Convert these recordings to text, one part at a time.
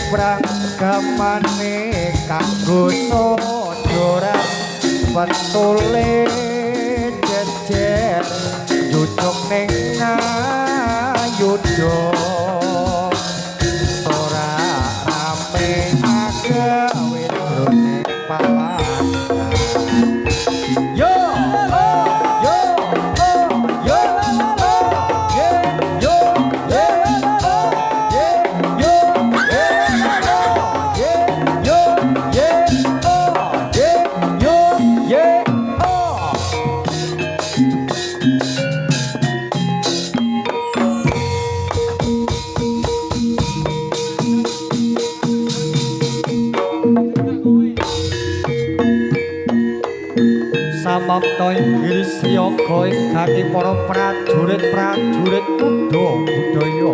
Prang kamane kanggo sodoran petule jejer jujuk ning ayudha ora rame agawe drone palan yo samapta inggil siyaga ing gati para prajurit kuda budaya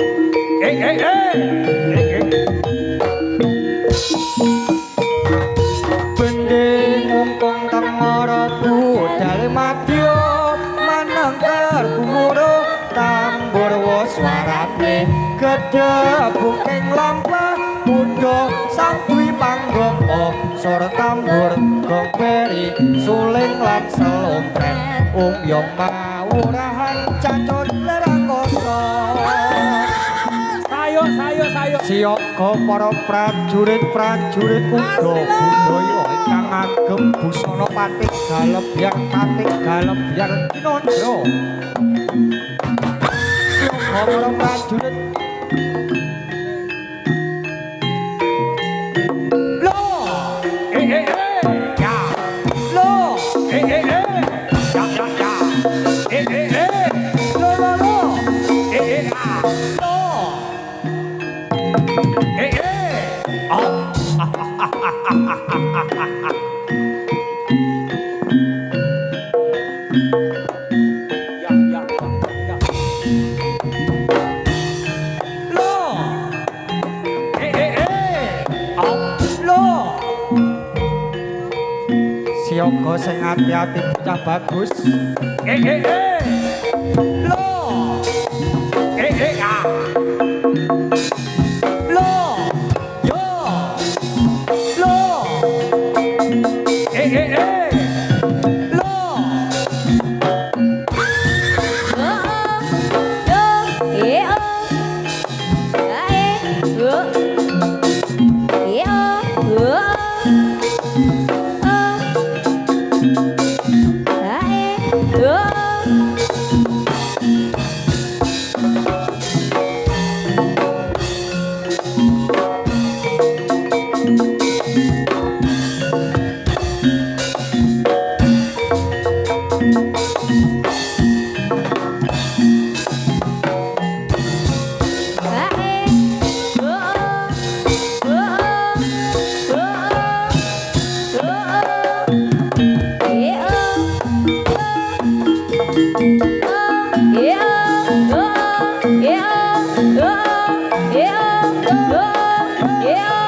bendhe ngungkung tengara budal madya manengker gumuruh tambur swarane gedhebuk ing lampah kuda sang dwi panggapa sora tambur gong peri suling lan selompret umyong mawurahan cacut lerakoso sayo siyaga para prajurit kuda budaya ingkang ngagem busana patik galebyang kinandra siyaga para prajurit siyaga sing ati-ati bocah bagus